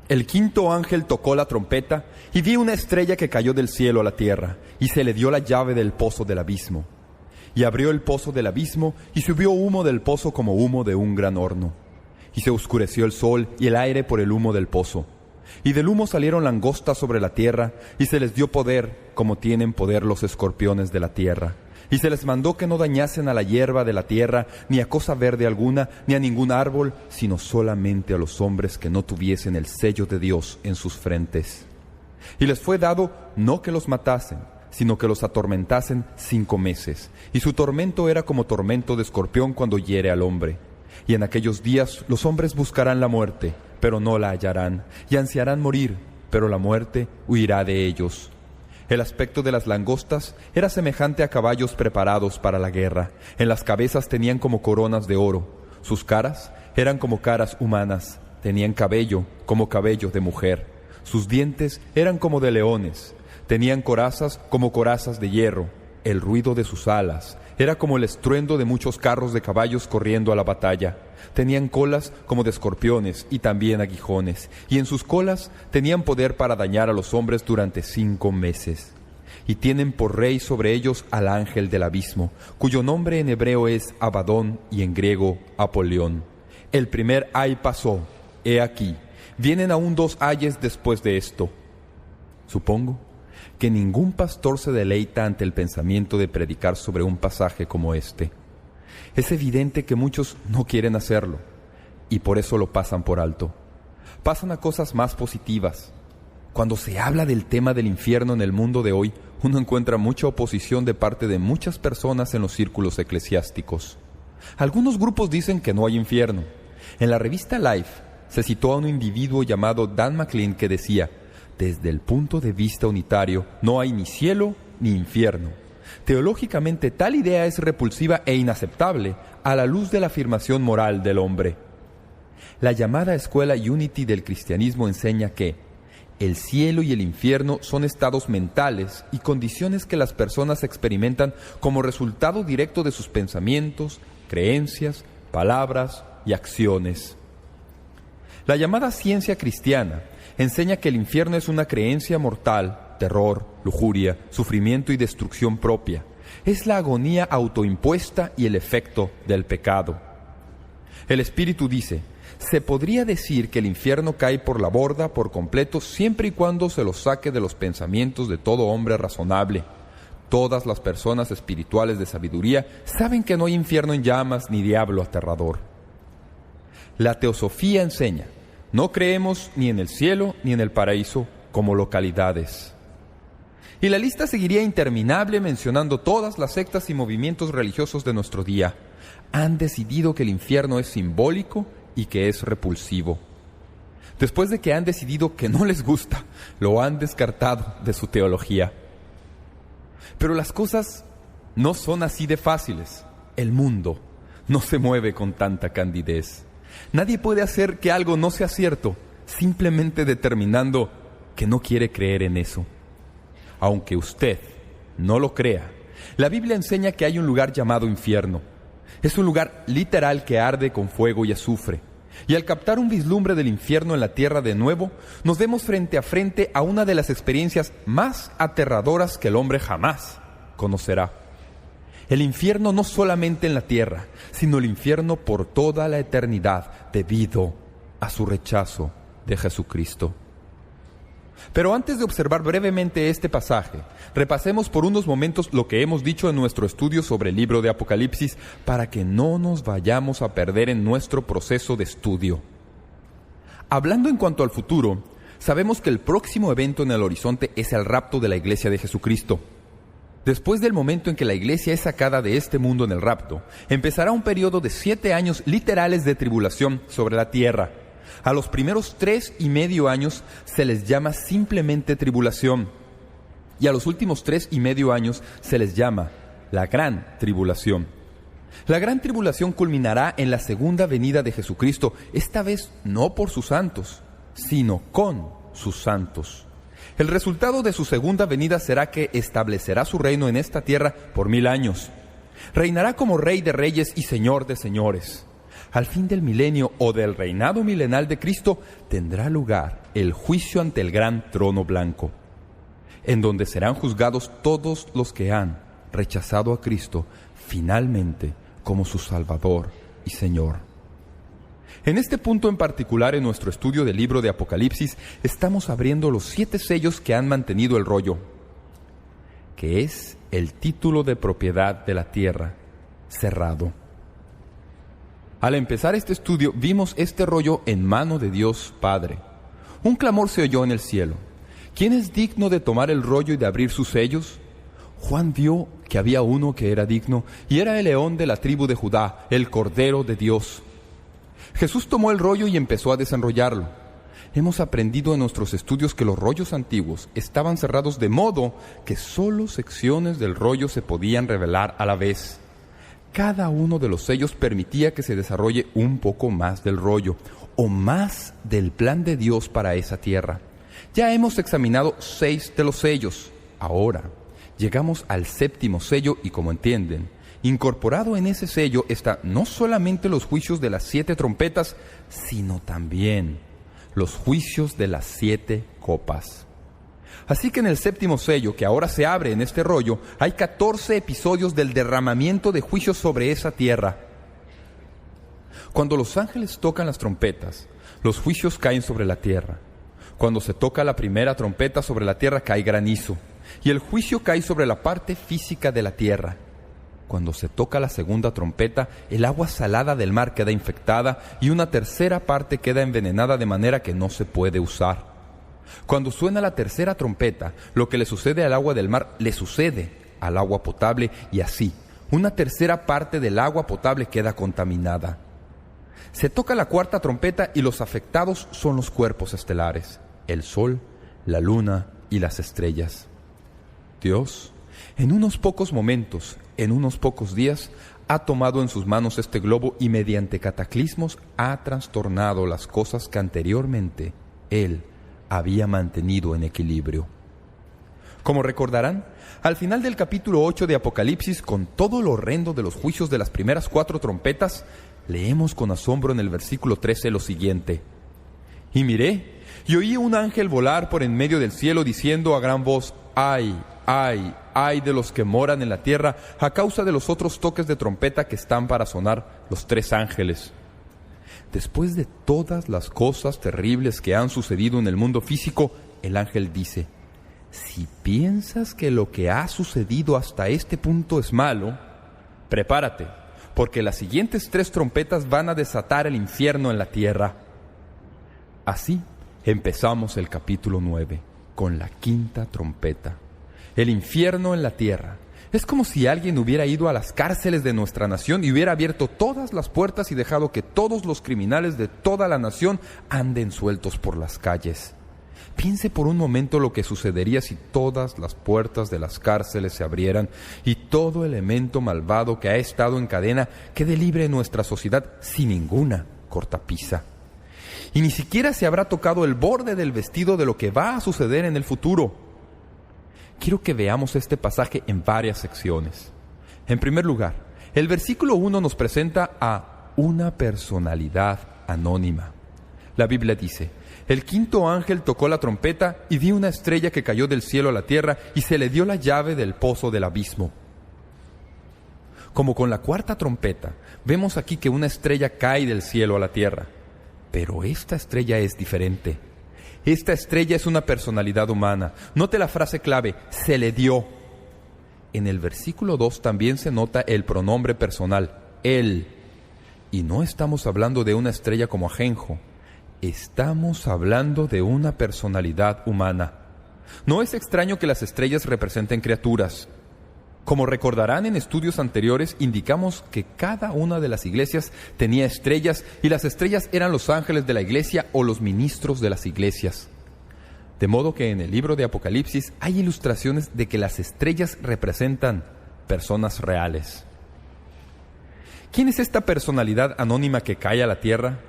El quinto ángel tocó la trompeta y vi una estrella que cayó del cielo a la tierra, y se le dio la llave del pozo del abismo. Y abrió el pozo del abismo, y subió humo del pozo como humo de un gran horno. Y se oscureció el sol y el aire por el humo del pozo. Y del humo salieron langostas sobre la tierra, y se les dio poder, como tienen poder los escorpiones de la tierra. Y se les mandó que no dañasen a la hierba de la tierra, ni a cosa verde alguna, ni a ningún árbol, sino solamente a los hombres que no tuviesen el sello de Dios en sus frentes. Y les fue dado no que los matasen, sino que los atormentasen 5 meses. Y su tormento era como tormento de escorpión cuando hiere al hombre. Y en aquellos días los hombres buscarán la muerte, pero no la hallarán, y ansiarán morir, pero la muerte huirá de ellos. El aspecto de las langostas era semejante a caballos preparados para la guerra. En las cabezas tenían como coronas de oro. Sus caras eran como caras humanas. Tenían cabello como cabello de mujer. Sus dientes eran como de leones. Tenían corazas como corazas de hierro. El ruido de sus alas era como el estruendo de muchos carros de caballos corriendo a la batalla. Tenían colas como de escorpiones y también aguijones, y en sus colas tenían poder para dañar a los hombres durante 5 meses. Y tienen por rey sobre ellos al ángel del abismo, cuyo nombre en hebreo es Abadón y en griego Apolión. El primer ay pasó, he aquí, vienen aún 2 ayes después de esto. Supongo que ningún pastor se deleita ante el pensamiento de predicar sobre un pasaje como este. Es evidente que muchos no quieren hacerlo, y por eso lo pasan por alto. Pasan a cosas más positivas. Cuando se habla del tema del infierno en el mundo de hoy, uno encuentra mucha oposición de parte de muchas personas en los círculos eclesiásticos. Algunos grupos dicen que no hay infierno. En la revista Life se citó a un individuo llamado Dan McLean que decía: desde el punto de vista unitario, no hay ni cielo ni infierno. Teológicamente, tal idea es repulsiva e inaceptable a la luz de la afirmación moral del hombre. La llamada escuela Unity del cristianismo enseña que el cielo y el infierno son estados mentales y condiciones que las personas experimentan como resultado directo de sus pensamientos, creencias, palabras y acciones. La llamada ciencia cristiana enseña que el infierno es una creencia mortal, terror, lujuria, sufrimiento y destrucción propia. Es la agonía autoimpuesta y el efecto del pecado. El Espíritu dice: se podría decir que el infierno cae por la borda por completo siempre y cuando se lo saque de los pensamientos de todo hombre razonable. Todas las personas espirituales de sabiduría saben que no hay infierno en llamas ni diablo aterrador. La teosofía enseña: no creemos ni en el cielo ni en el paraíso como localidades. Y la lista seguiría interminable mencionando todas las sectas y movimientos religiosos de nuestro día. Han decidido que el infierno es simbólico y que es repulsivo. Después de que han decidido que no les gusta, lo han descartado de su teología. Pero las cosas no son así de fáciles. El mundo no se mueve con tanta candidez. Nadie puede hacer que algo no sea cierto, simplemente determinando que no quiere creer en eso. Aunque usted no lo crea, la Biblia enseña que hay un lugar llamado infierno. Es un lugar literal que arde con fuego y azufre. Y al captar un vislumbre del infierno en la tierra de nuevo, nos vemos frente a frente a una de las experiencias más aterradoras que el hombre jamás conocerá. El infierno no solamente en la tierra, sino el infierno por toda la eternidad debido a su rechazo de Jesucristo. Pero antes de observar brevemente este pasaje, repasemos por unos momentos lo que hemos dicho en nuestro estudio sobre el libro de Apocalipsis para que no nos vayamos a perder en nuestro proceso de estudio. Hablando en cuanto al futuro, sabemos que el próximo evento en el horizonte es el rapto de la iglesia de Jesucristo. Después del momento en que la iglesia es sacada de este mundo en el rapto, empezará un periodo de 7 años literales de tribulación sobre la tierra. A los primeros 3,5 años se les llama simplemente tribulación, y a los últimos 3,5 años se les llama la gran tribulación. La gran tribulación culminará en la segunda venida de Jesucristo, esta vez no por sus santos, sino con sus santos. El resultado de su segunda venida será que establecerá su reino en esta tierra por 1000 años. Reinará como Rey de reyes y Señor de señores. Al fin del milenio o del reinado milenal de Cristo tendrá lugar el juicio ante el gran trono blanco, en donde serán juzgados todos los que han rechazado a Cristo finalmente como su Salvador y Señor. En este punto en particular, en nuestro estudio del libro de Apocalipsis, estamos abriendo los 7 sellos que han mantenido el rollo, que es el título de propiedad de la tierra, cerrado. Al empezar este estudio, vimos este rollo en mano de Dios Padre. Un clamor se oyó en el cielo: ¿quién es digno de tomar el rollo y de abrir sus sellos? Juan vio que había uno que era digno, y era el león de la tribu de Judá, el Cordero de Dios. Jesús tomó el rollo y empezó a desenrollarlo. Hemos aprendido en nuestros estudios que los rollos antiguos estaban cerrados de modo que solo secciones del rollo se podían revelar a la vez. Cada uno de los sellos permitía que se desarrolle un poco más del rollo, o más del plan de Dios para esa tierra. Ya hemos examinado 6 de los sellos. Ahora llegamos al 7º sello y, como entienden, incorporado en ese sello está no solamente los juicios de las 7 trompetas, sino también los juicios de las 7 copas. Así que en el 7º sello, que ahora se abre en este rollo, hay 14 episodios del derramamiento de juicios sobre esa tierra. Cuando los ángeles tocan las trompetas, los juicios caen sobre la tierra. Cuando se toca la primera trompeta, sobre la tierra cae granizo, y el juicio cae sobre la parte física de la tierra. Cuando se toca la segunda trompeta, el agua salada del mar queda infectada y una tercera parte queda envenenada de manera que no se puede usar. Cuando suena la tercera trompeta, lo que le sucede al agua del mar le sucede al agua potable, y así, una tercera parte del agua potable queda contaminada. Se toca la cuarta trompeta y los afectados son los cuerpos estelares, el sol, la luna y las estrellas. Dios, en unos pocos momentos, en unos pocos días, ha tomado en sus manos este globo y mediante cataclismos ha trastornado las cosas que anteriormente Él había mantenido en equilibrio. Como recordarán, al final del capítulo 8 de Apocalipsis, con todo lo horrendo de los juicios de las primeras 4 trompetas, leemos con asombro en el versículo 13 lo siguiente: y miré, y oí un ángel volar por en medio del cielo, diciendo a gran voz: ¡ay, ay, ay de los que moran en la tierra, a causa de los otros toques de trompeta que están para sonar los 3 ángeles! Después de todas las cosas terribles que han sucedido en el mundo físico, el ángel dice: si piensas que lo que ha sucedido hasta este punto es malo, prepárate, porque las siguientes 3 trompetas van a desatar el infierno en la tierra. Así empezamos el capítulo 9, con la 5ª trompeta. El infierno en la tierra. Es como si alguien hubiera ido a las cárceles de nuestra nación y hubiera abierto todas las puertas y dejado que todos los criminales de toda la nación anden sueltos por las calles. Piense por un momento lo que sucedería si todas las puertas de las cárceles se abrieran y todo elemento malvado que ha estado en cadena quede libre en nuestra sociedad sin ninguna cortapisa. Y ni siquiera se habrá tocado el borde del vestido de lo que va a suceder en el futuro. Quiero que veamos este pasaje en varias secciones. En primer lugar, el versículo 1 nos presenta a una personalidad anónima. La Biblia dice: el 5º ángel tocó la trompeta y vi una estrella que cayó del cielo a la tierra y se le dio la llave del pozo del abismo. Como con la 4ª trompeta, vemos aquí que una estrella cae del cielo a la tierra. Pero esta estrella es diferente. Esta estrella es una personalidad humana. Note la frase clave: se le dio. En el versículo 2 también se nota el pronombre personal, él. Y no estamos hablando de una estrella como ajenjo. Estamos hablando de una personalidad humana. No es extraño que las estrellas representen criaturas. Como recordarán en estudios anteriores, indicamos que cada una de las iglesias tenía estrellas y las estrellas eran los ángeles de la iglesia o los ministros de las iglesias. De modo que en el libro de Apocalipsis hay ilustraciones de que las estrellas representan personas reales. ¿Quién es esta personalidad anónima que cae a la tierra?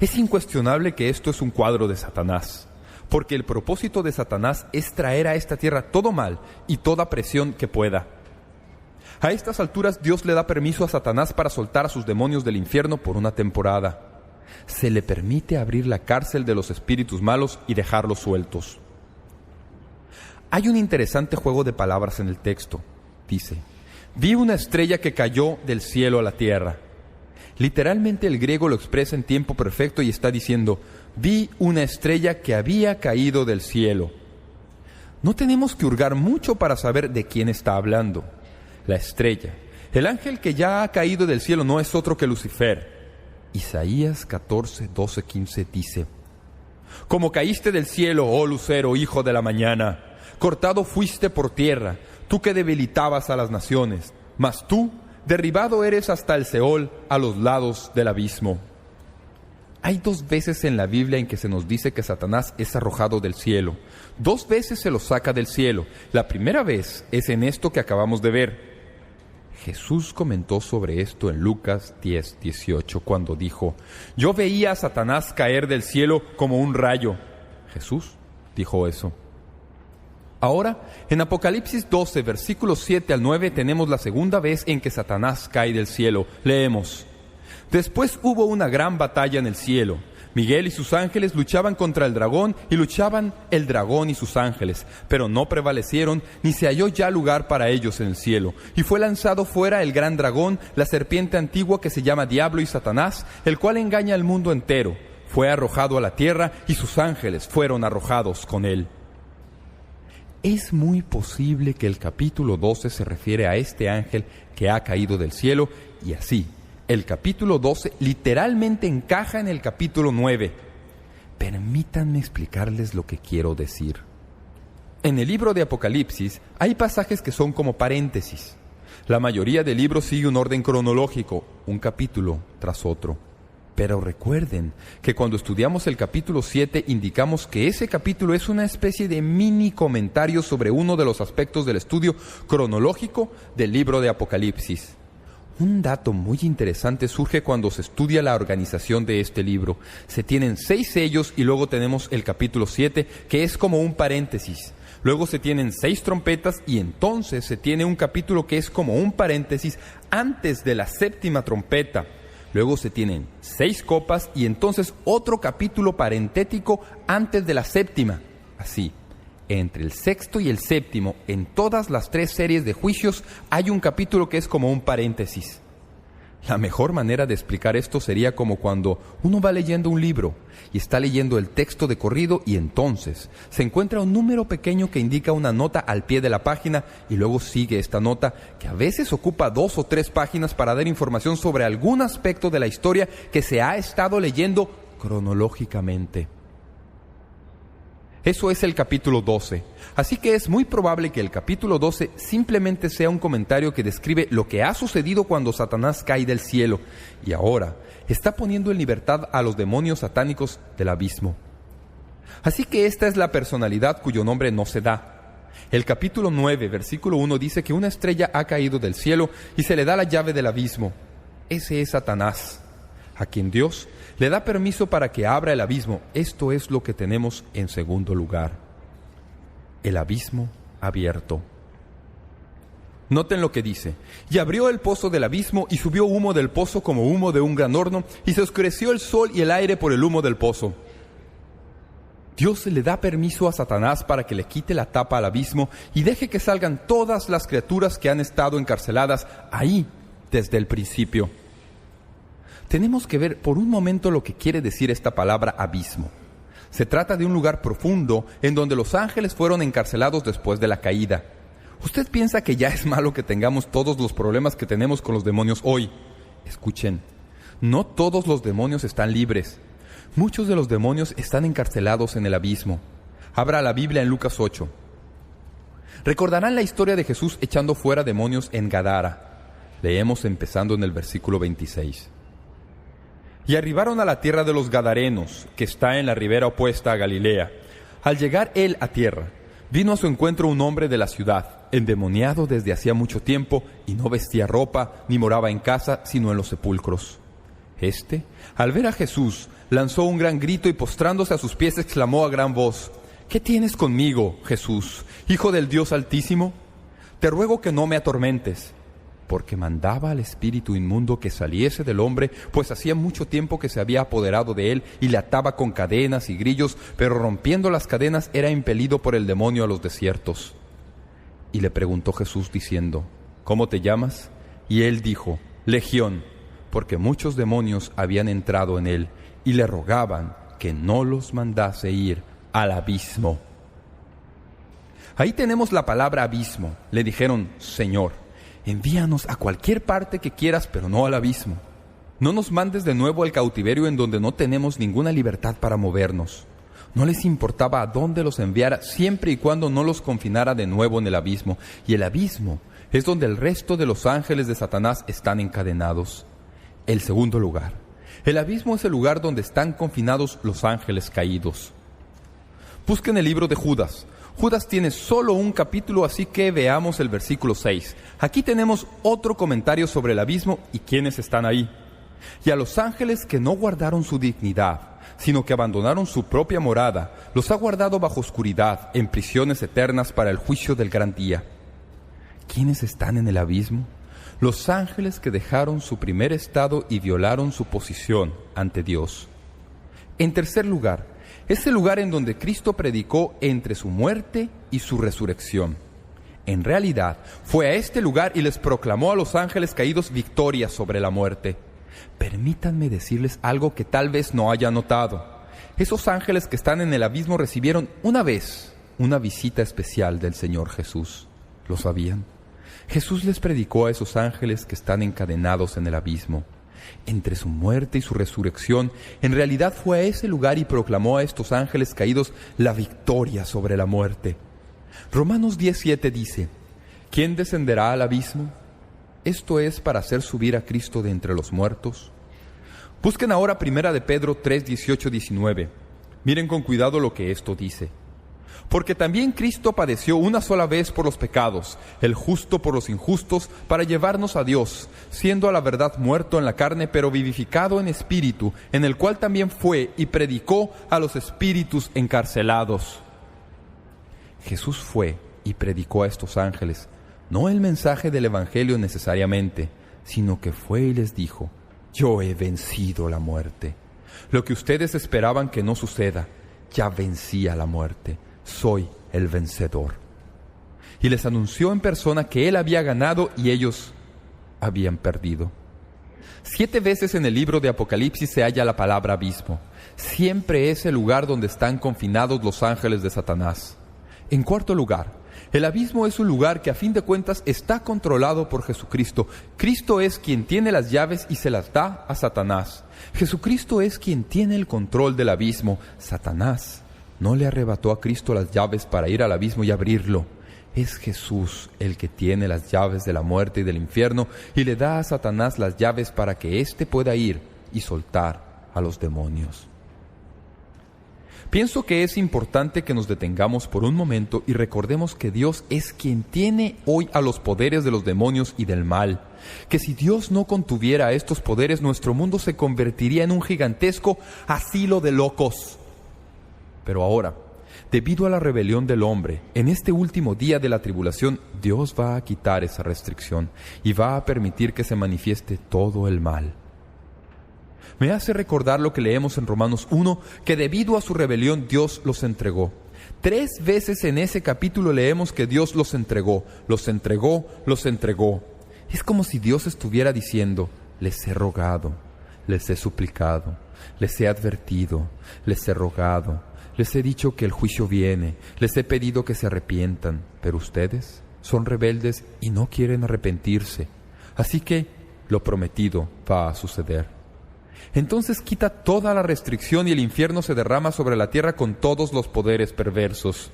Es incuestionable que esto es un cuadro de Satanás, porque el propósito de Satanás es traer a esta tierra todo mal y toda presión que pueda. A estas alturas Dios le da permiso a Satanás para soltar a sus demonios del infierno por una temporada. se le permite abrir la cárcel de los espíritus malos y dejarlos sueltos. Hay un interesante juego de palabras en el texto. Dice, vi una estrella que cayó del cielo a la tierra. Literalmente el griego lo expresa en tiempo perfecto y está diciendo, vi una estrella que había caído del cielo. No tenemos que hurgar mucho para saber de quién está hablando. La estrella, el ángel que ya ha caído del cielo, no es otro que Lucifer. Isaías 14, 12, 15 dice, como caíste del cielo, oh lucero, hijo de la mañana, cortado fuiste por tierra, tú que debilitabas a las naciones, mas tú, derribado eres hasta el Seol, a los lados del abismo. Hay 2 veces en la Biblia en que se nos dice que Satanás es arrojado del cielo. 2 veces se lo saca del cielo. La primera vez es en esto que acabamos de ver. Jesús comentó sobre esto en Lucas 10, 18, cuando dijo, yo veía a Satanás caer del cielo como un rayo. Jesús dijo eso. Ahora, en Apocalipsis 12, versículos 7 al 9, tenemos la segunda vez en que Satanás cae del cielo. Leemos, después hubo una gran batalla en el cielo. Miguel y sus ángeles luchaban contra el dragón y luchaban el dragón y sus ángeles, pero no prevalecieron ni se halló ya lugar para ellos en el cielo. Y fue lanzado fuera el gran dragón, la serpiente antigua que se llama Diablo y Satanás, el cual engaña al mundo entero. Fue arrojado a la tierra y sus ángeles fueron arrojados con él. Es muy posible que el capítulo 12 se refiere a este ángel que ha caído del cielo y así. El capítulo 12 literalmente encaja en el capítulo 9. Permítanme explicarles lo que quiero decir. En el libro de Apocalipsis hay pasajes que son como paréntesis. La mayoría del libro sigue un orden cronológico, un capítulo tras otro. Pero recuerden que cuando estudiamos el capítulo 7 indicamos que ese capítulo es una especie de mini comentario sobre uno de los aspectos del estudio cronológico del libro de Apocalipsis. Un dato muy interesante surge cuando se estudia la organización de este libro. Se tienen 6 sellos y luego tenemos el capítulo 7, que es como un paréntesis. Luego se tienen 6 trompetas y entonces se tiene un capítulo que es como un paréntesis antes de la 7ª trompeta. Luego se tienen 6 copas y entonces otro capítulo parentético antes de la 7ª. Así, entre el 6º y el 7º, en todas las 3 series de juicios, hay un capítulo que es como un paréntesis. La mejor manera de explicar esto sería como cuando uno va leyendo un libro y está leyendo el texto de corrido y entonces se encuentra un número pequeño que indica una nota al pie de la página y luego sigue esta nota que a veces ocupa 2 o 3 páginas para dar información sobre algún aspecto de la historia que se ha estado leyendo cronológicamente. Eso es el capítulo 12. Así que es muy probable que el capítulo 12 simplemente sea un comentario que describe lo que ha sucedido cuando Satanás cae del cielo y ahora está poniendo en libertad a los demonios satánicos del abismo. Así que esta es la personalidad cuyo nombre no se da. El capítulo 9, versículo 1 dice que una estrella ha caído del cielo y se le da la llave del abismo. Ese es Satanás, a quien Dios le da permiso para que abra el abismo. Esto es lo que tenemos en segundo lugar. El abismo abierto. Noten lo que dice. Y abrió el pozo del abismo y subió humo del pozo como humo de un gran horno y se oscureció el sol y el aire por el humo del pozo. Dios le da permiso a Satanás para que le quite la tapa al abismo y deje que salgan todas las criaturas que han estado encarceladas ahí desde el principio. Tenemos que ver por un momento lo que quiere decir esta palabra abismo. Se trata de un lugar profundo en donde los ángeles fueron encarcelados después de la caída. ¿Usted piensa que ya es malo que tengamos todos los problemas que tenemos con los demonios hoy? Escuchen, no todos los demonios están libres. Muchos de los demonios están encarcelados en el abismo. Abra la Biblia en Lucas 8. Recordarán la historia de Jesús echando fuera demonios en Gadara. Leemos empezando en el versículo 26. Y arribaron a la tierra de los Gadarenos, que está en la ribera opuesta a Galilea. Al llegar él a tierra, vino a su encuentro un hombre de la ciudad, endemoniado desde hacía mucho tiempo, y no vestía ropa, ni moraba en casa, sino en los sepulcros. Este, al ver a Jesús, lanzó un gran grito y postrándose a sus pies exclamó a gran voz: ¿Qué tienes conmigo, Jesús, Hijo del Dios Altísimo? Te ruego que no me atormentes. porque mandaba al espíritu inmundo que saliese del hombre, pues hacía mucho tiempo que se había apoderado de él, y le ataba con cadenas y grillos, pero rompiendo las cadenas era impelido por el demonio a los desiertos. Y le preguntó Jesús diciendo: ¿Cómo te llamas? Y él dijo: Legión, porque muchos demonios habían entrado en él, y le rogaban que no los mandase ir al abismo. Ahí tenemos la palabra abismo. Le dijeron: Señor, envíanos a cualquier parte que quieras, pero no al abismo. No nos mandes de nuevo al cautiverio en donde no tenemos ninguna libertad para movernos. No les importaba a dónde los enviara, siempre y cuando no los confinara de nuevo en el abismo. Y el abismo es donde el resto de los ángeles de Satanás están encadenados. El segundo lugar. El abismo es el lugar donde están confinados los ángeles caídos. Busquen el libro de Judas. Judas tiene solo un capítulo, así que veamos el versículo 6. Aquí tenemos otro comentario sobre el abismo y quiénes están ahí. Y a los ángeles que no guardaron su dignidad, sino que abandonaron su propia morada, los ha guardado bajo oscuridad, en prisiones eternas para el juicio del gran día. ¿Quiénes están en el abismo? Los ángeles que dejaron su primer estado y violaron su posición ante Dios. En tercer lugar, es el lugar en donde Cristo predicó entre su muerte y su resurrección. En realidad, fue a este lugar y les proclamó a los ángeles caídos victoria sobre la muerte. Permítanme decirles algo que tal vez no haya notado. Esos ángeles que están en el abismo recibieron una vez una visita especial del Señor Jesús. ¿Lo sabían? Jesús les predicó a esos ángeles que están encadenados en el abismo. Entre su muerte y su resurrección, en realidad fue a ese lugar y proclamó a estos ángeles caídos la victoria sobre la muerte. Romanos 10:7 dice: ¿Quién descenderá al abismo? Esto es para hacer subir a Cristo de entre los muertos. Busquen ahora 1 de Pedro 3:18-19. Miren con cuidado lo que esto dice. Porque también Cristo padeció una sola vez por los pecados, el justo por los injustos, para llevarnos a Dios, siendo a la verdad muerto en la carne, pero vivificado en espíritu, en el cual también fue y predicó a los espíritus encarcelados. Jesús fue y predicó a estos ángeles, no el mensaje del Evangelio necesariamente, sino que fue y les dijo: yo he vencido la muerte. Lo que ustedes esperaban que no suceda, ya vencí a la muerte. Soy el vencedor. Y les anunció en persona que Él había ganado y ellos habían perdido. 7 veces en el libro de Apocalipsis se halla la palabra abismo. Siempre es el lugar donde están confinados los ángeles de Satanás. En cuarto lugar, el abismo es un lugar que a fin de cuentas está controlado por Jesucristo. Cristo es quien tiene las llaves y se las da a Satanás. Jesucristo es quien tiene el control del abismo. Satanás no le arrebató a Cristo las llaves para ir al abismo y abrirlo. Es Jesús el que tiene las llaves de la muerte y del infierno y le da a Satanás las llaves para que éste pueda ir y soltar a los demonios. Pienso que es importante que nos detengamos por un momento y recordemos que Dios es quien tiene hoy a los poderes de los demonios y del mal. Que si Dios no contuviera a estos poderes, nuestro mundo se convertiría en un gigantesco asilo de locos. Pero ahora, debido a la rebelión del hombre, en este último día de la tribulación, Dios va a quitar esa restricción y va a permitir que se manifieste todo el mal. Me hace recordar lo que leemos en Romanos 1, que debido a su rebelión Dios los entregó. 3 veces en ese capítulo leemos que Dios los entregó, los entregó, los entregó. Es como si Dios estuviera diciendo: les he rogado, les he suplicado, les he advertido, les he rogado, les he dicho que el juicio viene, les he pedido que se arrepientan, pero ustedes son rebeldes y no quieren arrepentirse. Así que lo prometido va a suceder. Entonces quita toda la restricción y el infierno se derrama sobre la tierra con todos los poderes perversos.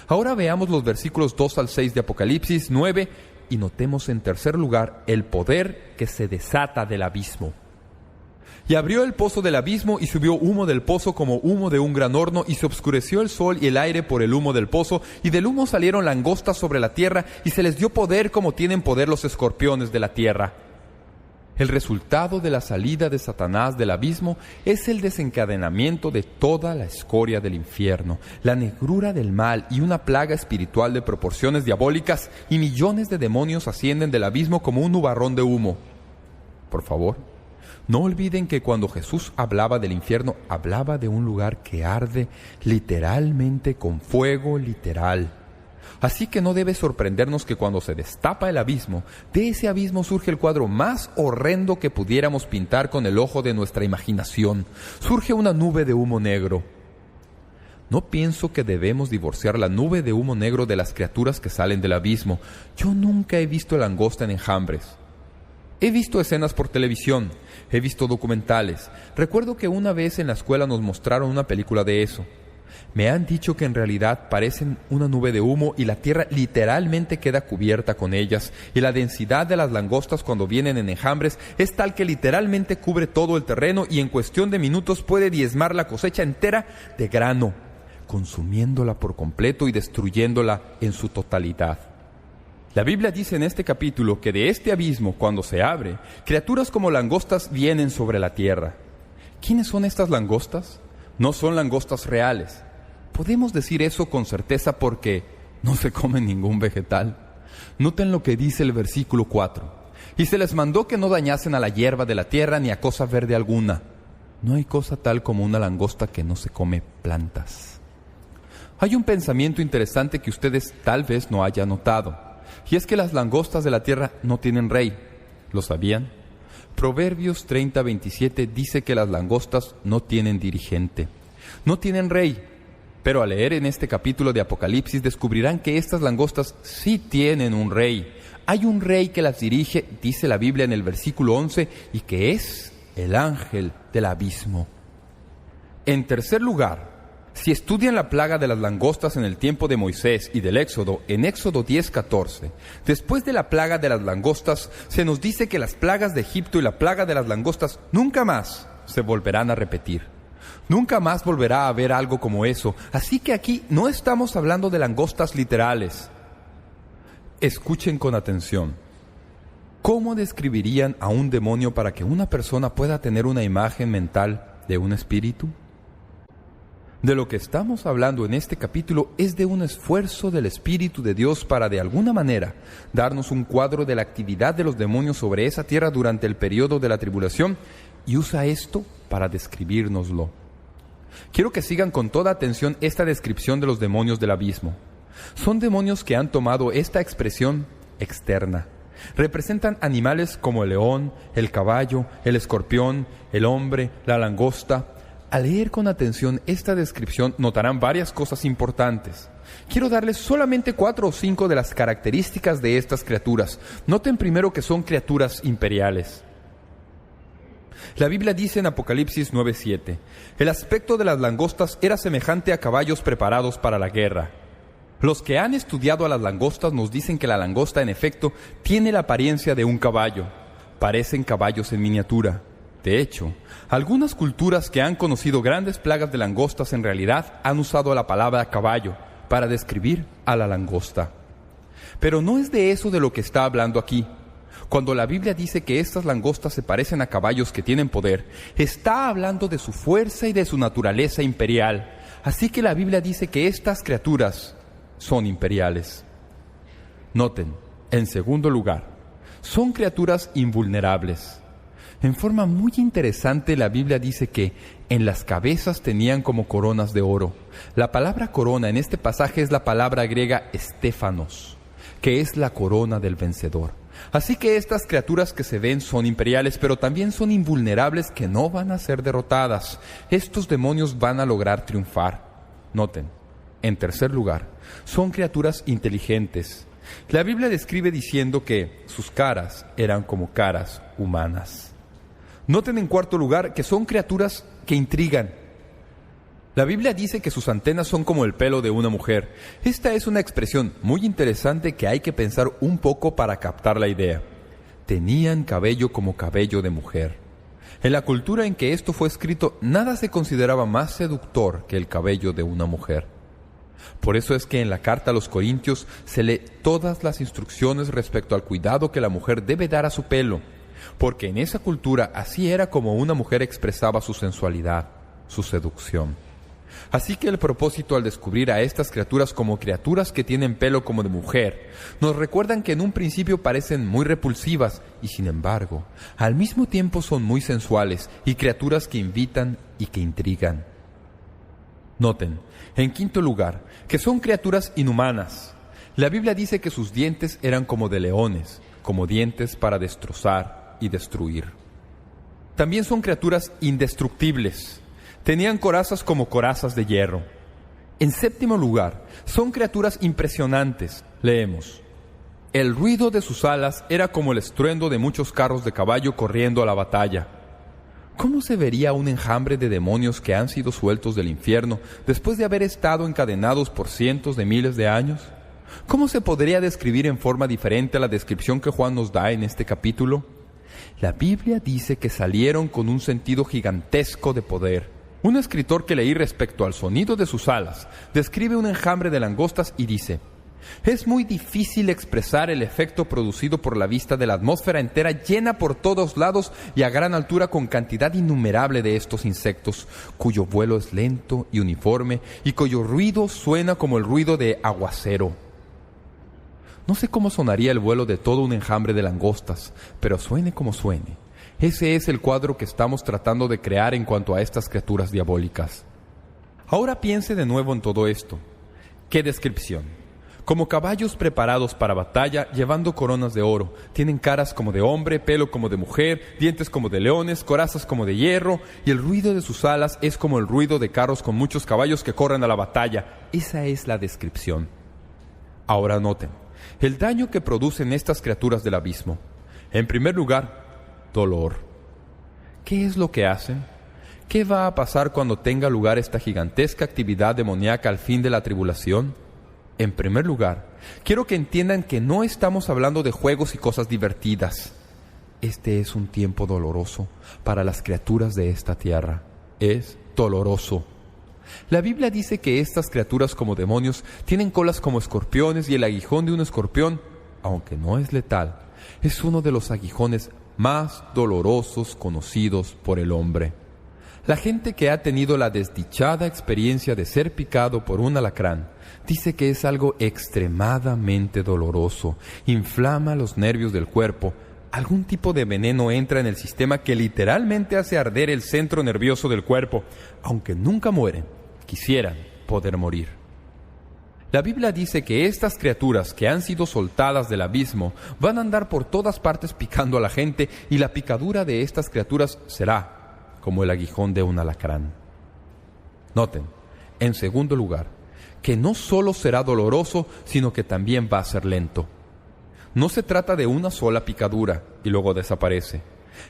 Ahora veamos los versículos 2 al 6 de Apocalipsis 9 y notemos en tercer lugar el poder que se desata del abismo. Y abrió el pozo del abismo y subió humo del pozo como humo de un gran horno, y se obscureció el sol y el aire por el humo del pozo, y del humo salieron langostas sobre la tierra, y se les dio poder como tienen poder los escorpiones de la tierra. El resultado de la salida de Satanás del abismo es el desencadenamiento de toda la escoria del infierno, la negrura del mal y una plaga espiritual de proporciones diabólicas, y millones de demonios ascienden del abismo como un nubarrón de humo. Por favor, no olviden que cuando Jesús hablaba del infierno, hablaba de un lugar que arde literalmente con fuego literal. Así que no debe sorprendernos que cuando se destapa el abismo, de ese abismo surge el cuadro más horrendo que pudiéramos pintar con el ojo de nuestra imaginación. Surge una nube de humo negro. No pienso que debemos divorciar la nube de humo negro de las criaturas que salen del abismo. Yo nunca he visto langosta en enjambres. He visto escenas por televisión, he visto documentales. Recuerdo que una vez en la escuela nos mostraron una película de eso. Me han dicho que en realidad parecen una nube de humo y la tierra literalmente queda cubierta con ellas, y la densidad de las langostas cuando vienen en enjambres es tal que literalmente cubre todo el terreno y en cuestión de minutos puede diezmar la cosecha entera de grano, consumiéndola por completo y destruyéndola en su totalidad. La Biblia dice en este capítulo que de este abismo, cuando se abre, criaturas como langostas vienen sobre la tierra. ¿Quiénes son estas langostas? No son langostas reales. Podemos decir eso con certeza porque no se come ningún vegetal. Noten lo que dice el versículo 4. Y se les mandó que no dañasen a la hierba de la tierra ni a cosa verde alguna. No hay cosa tal como una langosta que no se come plantas. Hay un pensamiento interesante que ustedes tal vez no hayan notado, y es que las langostas de la tierra no tienen rey. ¿Lo sabían? Proverbios 30:27 dice que las langostas no tienen dirigente, no tienen rey. Pero al leer en este capítulo de Apocalipsis descubrirán que estas langostas sí tienen un rey. Hay un rey que las dirige, dice la Biblia en el versículo 11, y que es el ángel del abismo. En tercer lugar, si estudian la plaga de las langostas en el tiempo de Moisés y del Éxodo, en Éxodo 10:14, después de la plaga de las langostas, se nos dice que las plagas de Egipto y la plaga de las langostas nunca más se volverán a repetir. Nunca más volverá a haber algo como eso. Así que aquí no estamos hablando de langostas literales. Escuchen con atención. ¿Cómo describirían a un demonio para que una persona pueda tener una imagen mental de un espíritu? De lo que estamos hablando en este capítulo es de un esfuerzo del Espíritu de Dios para de alguna manera darnos un cuadro de la actividad de los demonios sobre esa tierra durante el periodo de la tribulación, y usa esto para describírnoslo. Quiero que sigan con toda atención esta descripción de los demonios del abismo. Son demonios que han tomado esta expresión externa. Representan animales como el león, el caballo, el escorpión, el hombre, la langosta. Al leer con atención esta descripción notarán varias cosas importantes. Quiero darles solamente 4 o 5 de las características de estas criaturas. Noten primero que son criaturas imperiales. La Biblia dice en Apocalipsis 9:7, el aspecto de las langostas era semejante a caballos preparados para la guerra. Los que han estudiado a las langostas nos dicen que la langosta en efecto tiene la apariencia de un caballo. Parecen caballos en miniatura. De hecho, algunas culturas que han conocido grandes plagas de langostas en realidad han usado la palabra caballo para describir a la langosta. Pero no es de eso de lo que está hablando aquí. Cuando la Biblia dice que estas langostas se parecen a caballos que tienen poder, está hablando de su fuerza y de su naturaleza imperial. Así que la Biblia dice que estas criaturas son imperiales. Noten, en segundo lugar, son criaturas invulnerables. En forma muy interesante, la Biblia dice que en las cabezas tenían como coronas de oro. La palabra corona en este pasaje es la palabra griega estéfanos, que es la corona del vencedor. Así que estas criaturas que se ven son imperiales, pero también son invulnerables, que no van a ser derrotadas. Estos demonios van a lograr triunfar. Noten, en tercer lugar, son criaturas inteligentes. La Biblia describe diciendo que sus caras eran como caras humanas. Noten en cuarto lugar que son criaturas que intrigan. La Biblia dice que sus antenas son como el pelo de una mujer. Esta es una expresión muy interesante que hay que pensar un poco para captar la idea. Tenían cabello como cabello de mujer. En la cultura en que esto fue escrito, nada se consideraba más seductor que el cabello de una mujer. Por eso es que en la carta a los Corintios se lee todas las instrucciones respecto al cuidado que la mujer debe dar a su pelo. porque en esa cultura así era como una mujer expresaba su sensualidad, su seducción. Así que el propósito al descubrir a estas criaturas como criaturas que tienen pelo como de mujer, nos recuerdan que en un principio parecen muy repulsivas y sin embargo, al mismo tiempo son muy sensuales y criaturas que invitan y que intrigan. Noten, en quinto lugar, que son criaturas inhumanas. La Biblia dice que sus dientes eran como de leones, como dientes para destrozar y destruir. También son criaturas indestructibles. Tenían corazas como corazas de hierro. En séptimo lugar, son criaturas impresionantes. Leemos: el ruido de sus alas era como el estruendo de muchos carros de caballo corriendo a la batalla. ¿Cómo se vería un enjambre de demonios que han sido sueltos del infierno después de haber estado encadenados por cientos de miles de años? ¿Cómo se podría describir en forma diferente a la descripción que Juan nos da en este capítulo? La Biblia dice que salieron con un sentido gigantesco de poder. Un escritor que leí respecto al sonido de sus alas describe un enjambre de langostas y dice: es muy difícil expresar el efecto producido por la vista de la atmósfera entera llena por todos lados y a gran altura con cantidad innumerable de estos insectos, cuyo vuelo es lento y uniforme y cuyo ruido suena como el ruido de aguacero. No sé cómo sonaría el vuelo de todo un enjambre de langostas, pero suene como suene. Ese es el cuadro que estamos tratando de crear en cuanto a estas criaturas diabólicas. Ahora piense de nuevo en todo esto. ¡Qué descripción! Como caballos preparados para batalla, llevando coronas de oro. Tienen caras como de hombre, pelo como de mujer, dientes como de leones, corazas como de hierro, y el ruido de sus alas es como el ruido de carros con muchos caballos que corren a la batalla. Esa es la descripción. Ahora noten el daño que producen estas criaturas del abismo. En primer lugar, dolor. ¿Qué es lo que hacen? ¿Qué va a pasar cuando tenga lugar esta gigantesca actividad demoníaca al fin de la tribulación? En primer lugar, quiero que entiendan que no estamos hablando de juegos y cosas divertidas. Este es un tiempo doloroso para las criaturas de esta tierra. Es doloroso. La Biblia dice que estas criaturas como demonios tienen colas como escorpiones y el aguijón de un escorpión, aunque no es letal, es uno de los aguijones más dolorosos conocidos por el hombre. La gente que ha tenido la desdichada experiencia de ser picado por un alacrán dice que es algo extremadamente doloroso, inflama los nervios del cuerpo. Algún tipo de veneno entra en el sistema que literalmente hace arder el centro nervioso del cuerpo. Aunque nunca mueren, quisieran poder morir. La Biblia dice que estas criaturas que han sido soltadas del abismo van a andar por todas partes picando a la gente, y la picadura de estas criaturas será como el aguijón de un alacrán. Noten, en segundo lugar, que no solo será doloroso, sino que también va a ser lento. No se trata de una sola picadura y luego desaparece.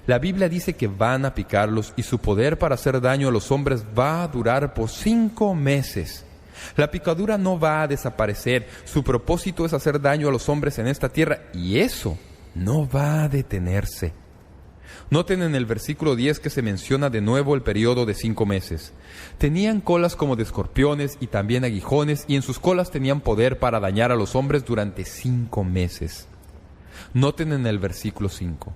La Biblia dice que van a picarlos y su poder para hacer daño a los hombres va a durar por 5 meses. La picadura no va a desaparecer. Su propósito es hacer daño a los hombres en esta tierra, y eso no va a detenerse. Noten en el versículo 10 que se menciona de nuevo el periodo de 5 meses. Tenían colas como de escorpiones y también aguijones, y en sus colas tenían poder para dañar a los hombres durante 5 meses. Noten en el versículo 5.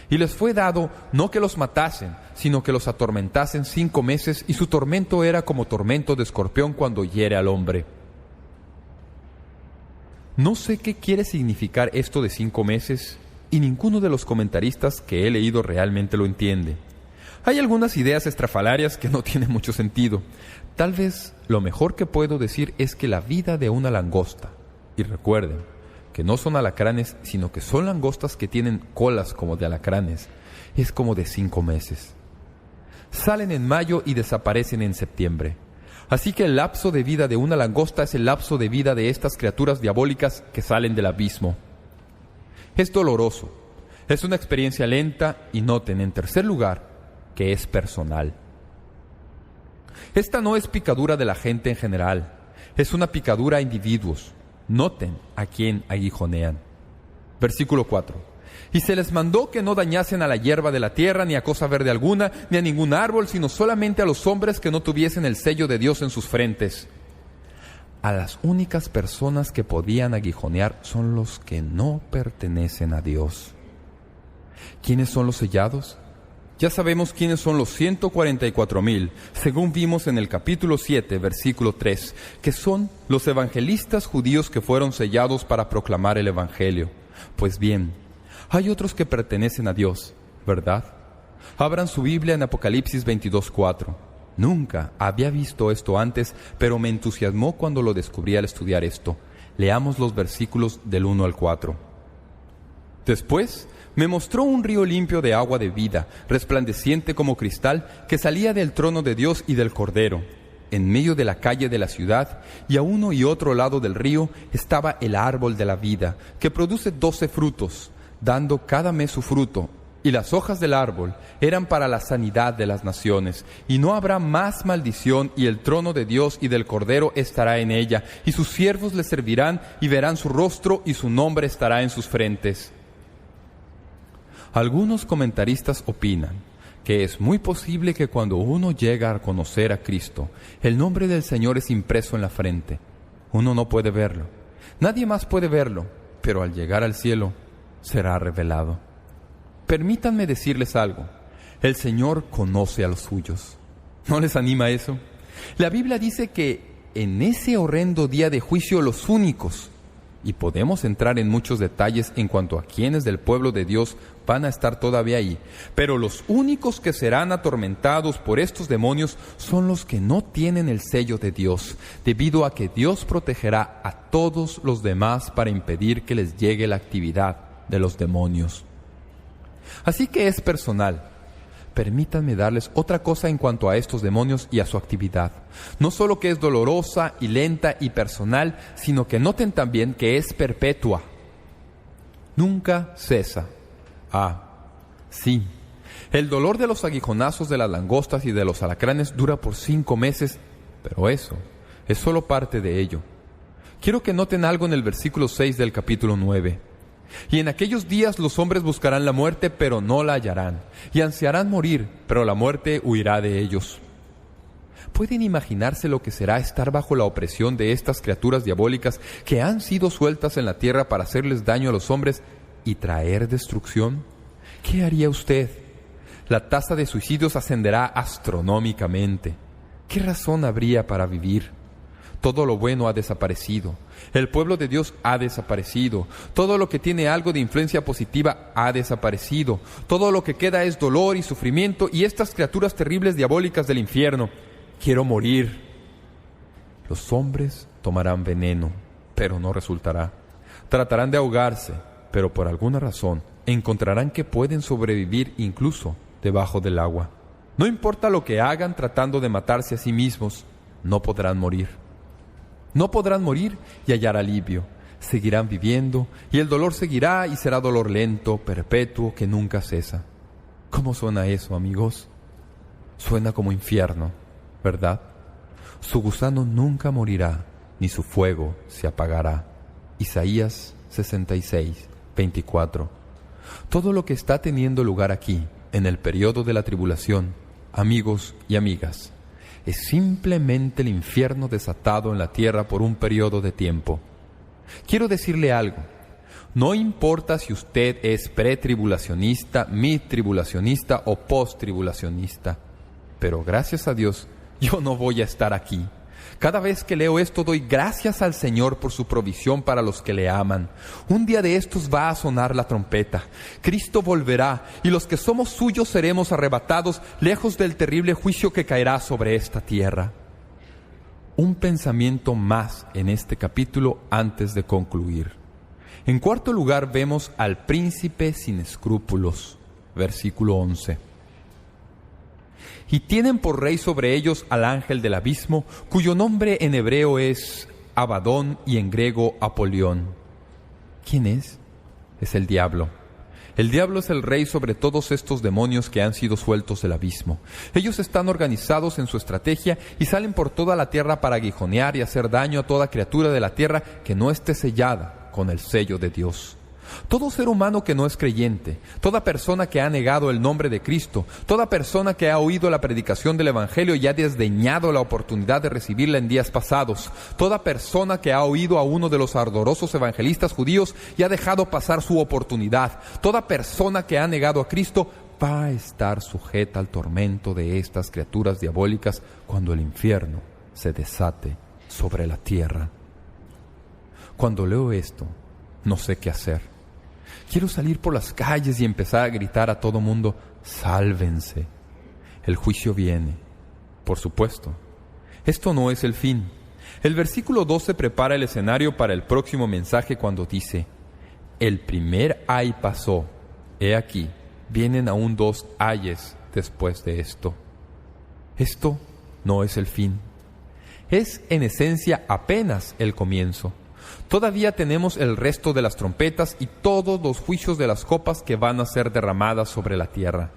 Y les fue dado no que los matasen, sino que los atormentasen 5 meses, y su tormento era como tormento de escorpión cuando hiere al hombre. No sé qué quiere significar esto de 5 meses, y ninguno de los comentaristas que he leído realmente lo entiende. Hay algunas ideas estrafalarias que no tienen mucho sentido. Tal vez lo mejor que puedo decir es que la vida de una langosta, y recuerden que no son alacranes, sino que son langostas que tienen colas como de alacranes, es como de 5 meses. Salen en mayo y desaparecen en septiembre. Así que el lapso de vida de una langosta es el lapso de vida de estas criaturas diabólicas que salen del abismo. Es doloroso, es una experiencia lenta, y noten en tercer lugar que es personal. Esta no es picadura de la gente en general, es una picadura a individuos. Noten a quién aguijonean. Versículo 4. Y se les mandó que no dañasen a la hierba de la tierra, ni a cosa verde alguna, ni a ningún árbol, sino solamente a los hombres que no tuviesen el sello de Dios en sus frentes. A las únicas personas que podían aguijonear son los que no pertenecen a Dios. ¿Quiénes son los sellados? Ya sabemos quiénes son los 144,000, según vimos en el capítulo 7, versículo 3, que son los evangelistas judíos que fueron sellados para proclamar el Evangelio. Pues bien, hay otros que pertenecen a Dios, ¿verdad? Abran su Biblia en Apocalipsis 22:4. Nunca había visto esto antes, pero me entusiasmó cuando lo descubrí al estudiar esto. Leamos los versículos del 1 al 4. Después me mostró un río limpio de agua de vida, resplandeciente como cristal, que salía del trono de Dios y del Cordero. En medio de la calle de la ciudad, y a uno y otro lado del río, estaba el árbol de la vida, que produce 12 frutos, dando cada mes su fruto. Y las hojas del árbol eran para la sanidad de las naciones. Y no habrá más maldición, y el trono de Dios y del Cordero estará en ella, y sus siervos le servirán, y verán su rostro, y su nombre estará en sus frentes. Algunos comentaristas opinan que es muy posible que cuando uno llega a conocer a Cristo, el nombre del Señor es impreso en la frente. Uno no puede verlo. Nadie más puede verlo, pero al llegar al cielo será revelado. Permítanme decirles algo. El Señor conoce a los suyos. ¿No les anima eso? La Biblia dice que en ese horrendo día de juicio los únicos, y podemos entrar en muchos detalles en cuanto a quienes del pueblo de Dios van a estar todavía ahí, pero los únicos que serán atormentados por estos demonios son los que no tienen el sello de Dios, debido a que Dios protegerá a todos los demás para impedir que les llegue la actividad de los demonios. Así que es personal. Permítanme darles otra cosa en cuanto a estos demonios y a su actividad. No solo que es dolorosa y lenta y personal, sino que noten también que es perpetua. Nunca cesa. Sí. El dolor de los aguijonazos de las langostas y de los alacranes dura por 5 meses, pero eso es solo parte de ello. Quiero que noten algo en el versículo 6 del capítulo 9. Y en aquellos días los hombres buscarán la muerte, pero no la hallarán, y ansiarán morir, pero la muerte huirá de ellos. ¿Pueden imaginarse lo que será estar bajo la opresión de estas criaturas diabólicas que han sido sueltas en la tierra para hacerles daño a los hombres y traer destrucción? ¿Qué haría usted? La tasa de suicidios ascenderá astronómicamente. ¿Qué razón habría para vivir? Todo lo bueno ha desaparecido. El pueblo de Dios ha desaparecido. Todo lo que tiene algo de influencia positiva ha desaparecido. Todo lo que queda es dolor y sufrimiento y estas criaturas terribles diabólicas del infierno. Quiero morir. Los hombres tomarán veneno, pero no resultará. Tratarán de ahogarse, pero por alguna razón encontrarán que pueden sobrevivir incluso debajo del agua. No importa lo que hagan tratando de matarse a sí mismos, no podrán morir. No podrán morir y hallar alivio. Seguirán viviendo y el dolor seguirá y será dolor lento, perpetuo, que nunca cesa. ¿Cómo suena eso, amigos? Suena como infierno, ¿verdad? Su gusano nunca morirá, ni su fuego se apagará. Isaías 66, 24. Todo lo que está teniendo lugar aquí, en el periodo de la tribulación, amigos y amigas, es simplemente el infierno desatado en la tierra por un periodo de tiempo. Quiero decirle algo. No importa si usted es pretribulacionista, midtribulacionista o posttribulacionista, pero gracias a Dios, yo no voy a estar aquí. Cada vez que leo esto doy gracias al Señor por su provisión para los que le aman. Un día de estos va a sonar la trompeta. Cristo volverá y los que somos suyos seremos arrebatados lejos del terrible juicio que caerá sobre esta tierra. Un pensamiento más en este capítulo antes de concluir. En cuarto lugar vemos al príncipe sin escrúpulos, versículo 11. Y tienen por rey sobre ellos al ángel del abismo, cuyo nombre en hebreo es Abadón y en griego Apolión. ¿Quién es? Es el diablo. El diablo es el rey sobre todos estos demonios que han sido sueltos del abismo. Ellos están organizados en su estrategia y salen por toda la tierra para aguijonear y hacer daño a toda criatura de la tierra que no esté sellada con el sello de Dios. Todo ser humano que no es creyente, toda persona que ha negado el nombre de Cristo, toda persona que ha oído la predicación del Evangelio y ha desdeñado la oportunidad de recibirla en días pasados, toda persona que ha oído a uno de los ardorosos evangelistas judíos y ha dejado pasar su oportunidad, toda persona que ha negado a Cristo va a estar sujeta al tormento de estas criaturas diabólicas cuando el infierno se desate sobre la tierra. Cuando leo esto, no sé qué hacer. Quiero salir por las calles y empezar a gritar a todo mundo: ¡sálvense! El juicio viene. Por supuesto, esto no es el fin. El versículo 12 prepara el escenario para el próximo mensaje cuando dice: el primer ay pasó, he aquí, vienen aún 2 ayes después de esto. Esto no es el fin. Es en esencia apenas el comienzo. Todavía tenemos el resto de las trompetas y todos los juicios de las copas que van a ser derramadas sobre la tierra.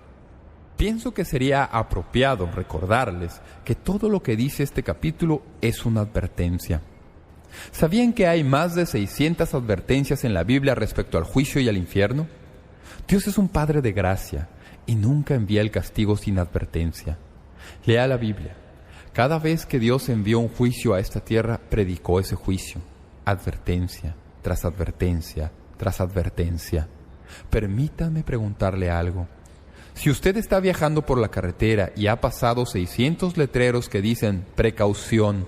Pienso que sería apropiado recordarles que todo lo que dice este capítulo es una advertencia. ¿Sabían que hay más de 600 advertencias en la Biblia respecto al juicio y al infierno? Dios es un Padre de gracia y nunca envía el castigo sin advertencia. Lea la Biblia. Cada vez que Dios envió un juicio a esta tierra, predicó ese juicio. Advertencia tras advertencia tras advertencia. Permítame preguntarle algo. Si usted está viajando por la carretera y ha pasado 600 letreros que dicen precaución,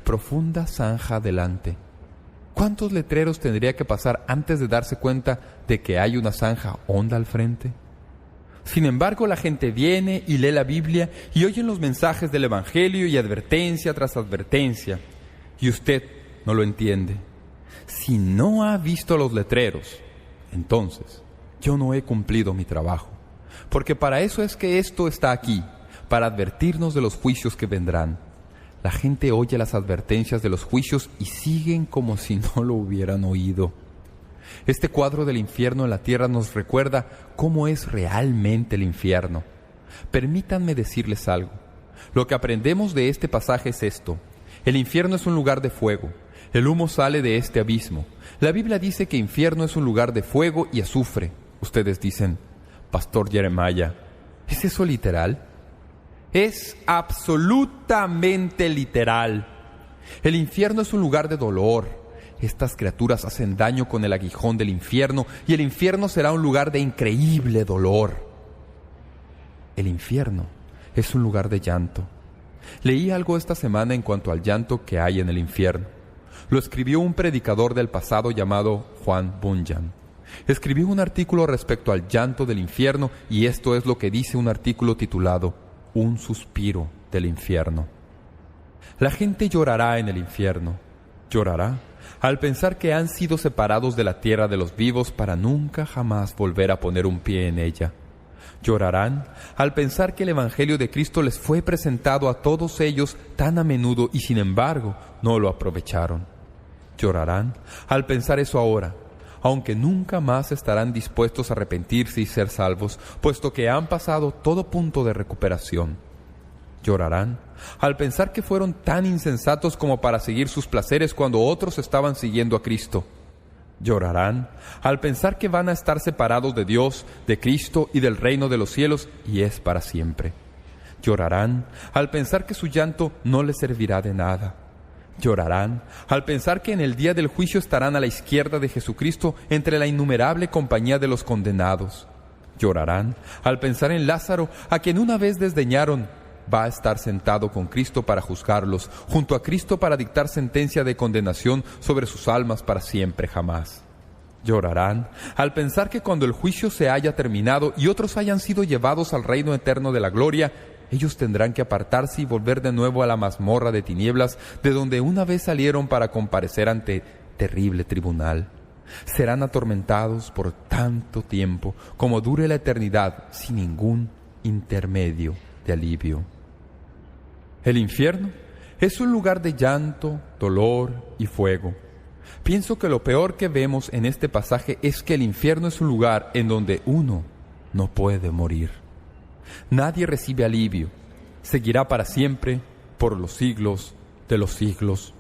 profunda zanja adelante, ¿cuántos letreros tendría que pasar antes de darse cuenta de que hay una zanja honda al frente? Sin embargo, la gente viene y lee la Biblia y oyen los mensajes del Evangelio y advertencia tras advertencia, y usted no lo entiende. Si no ha visto los letreros, entonces yo no he cumplido mi trabajo, porque para eso es que esto está aquí, para advertirnos de los juicios que vendrán. La gente oye las advertencias de los juicios y siguen como si no lo hubieran oído. Este cuadro del infierno en la tierra nos recuerda cómo es realmente el infierno. Permítanme decirles algo. Lo que aprendemos de este pasaje es esto: el infierno es un lugar de fuego. El humo sale de este abismo. La Biblia dice que infierno es un lugar de fuego y azufre. Ustedes dicen: Pastor Jeremiah, ¿es eso literal? Es absolutamente literal. El infierno es un lugar de dolor. Estas criaturas hacen daño con el aguijón del infierno y el infierno será un lugar de increíble dolor. El infierno es un lugar de llanto. Leí algo esta semana en cuanto al llanto que hay en el infierno. Lo escribió un predicador del pasado llamado Juan Bunyan. Escribió un artículo respecto al llanto del infierno y esto es lo que dice un artículo titulado Un suspiro del infierno. La gente llorará en el infierno. Llorará al pensar que han sido separados de la tierra de los vivos para nunca jamás volver a poner un pie en ella. Llorarán al pensar que el Evangelio de Cristo les fue presentado a todos ellos tan a menudo y sin embargo no lo aprovecharon. Llorarán al pensar eso ahora, aunque nunca más estarán dispuestos a arrepentirse y ser salvos, puesto que han pasado todo punto de recuperación. Llorarán al pensar que fueron tan insensatos como para seguir sus placeres cuando otros estaban siguiendo a Cristo. Llorarán al pensar que van a estar separados de Dios, de Cristo y del reino de los cielos, y es para siempre. Llorarán al pensar que su llanto no les servirá de nada. Llorarán al pensar que en el día del juicio estarán a la izquierda de Jesucristo entre la innumerable compañía de los condenados. Llorarán al pensar en Lázaro, a quien una vez desdeñaron. Va a estar sentado con Cristo para juzgarlos, junto a Cristo para dictar sentencia de condenación sobre sus almas para siempre jamás. Llorarán al pensar que cuando el juicio se haya terminado y otros hayan sido llevados al reino eterno de la gloria, ellos tendrán que apartarse y volver de nuevo a la mazmorra de tinieblas, de donde una vez salieron para comparecer ante terrible tribunal. Serán atormentados por tanto tiempo como dure la eternidad, sin ningún intermedio de alivio. El infierno es un lugar de llanto, dolor y fuego. Pienso que lo peor que vemos en este pasaje es que el infierno es un lugar en donde uno no puede morir. Nadie recibe alivio. Seguirá para siempre, por los siglos de los siglos.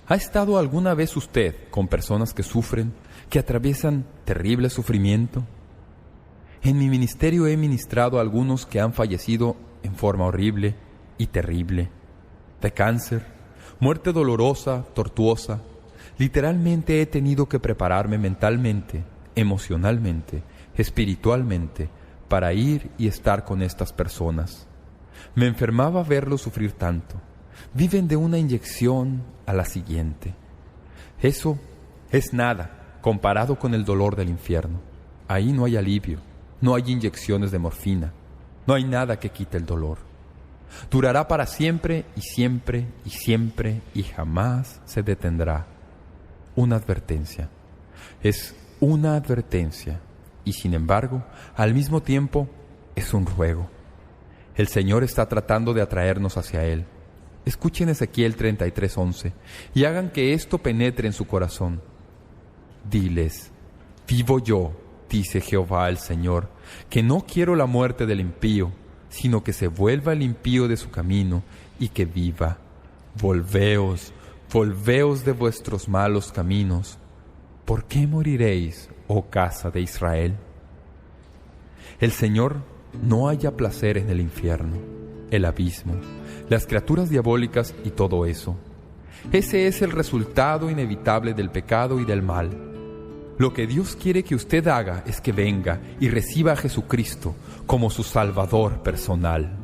¿Ha estado alguna vez usted con personas que sufren, que atraviesan terrible sufrimiento. En mi ministerio he ministrado a algunos que han fallecido en forma horrible y terrible, de cáncer, muerte dolorosa, tortuosa. Literalmente he tenido que prepararme mentalmente, emocionalmente, espiritualmente, para ir y estar con estas personas. Me enfermaba verlos sufrir tanto. Viven de una inyección a la siguiente. Eso es nada comparado con el dolor del infierno. Ahí no hay alivio, no hay inyecciones de morfina, no hay nada que quite el dolor. Durará para siempre y siempre y siempre y jamás se detendrá. Una advertencia. Es una advertencia y sin embargo, al mismo tiempo, es un ruego. El Señor está tratando de atraernos hacia Él. Escuchen Ezequiel 33:11 y hagan que esto penetre en su corazón. Diles: vivo yo, dice Jehová el Señor, que no quiero la muerte del impío, sino que se vuelva el impío de su camino y que viva. Volveos, volveos de vuestros malos caminos. ¿Por qué moriréis, oh casa de Israel? El Señor no halla placer en el infierno, el abismo, las criaturas diabólicas y todo eso. Ese es el resultado inevitable del pecado y del mal. Lo que Dios quiere que usted haga es que venga y reciba a Jesucristo como su Salvador personal.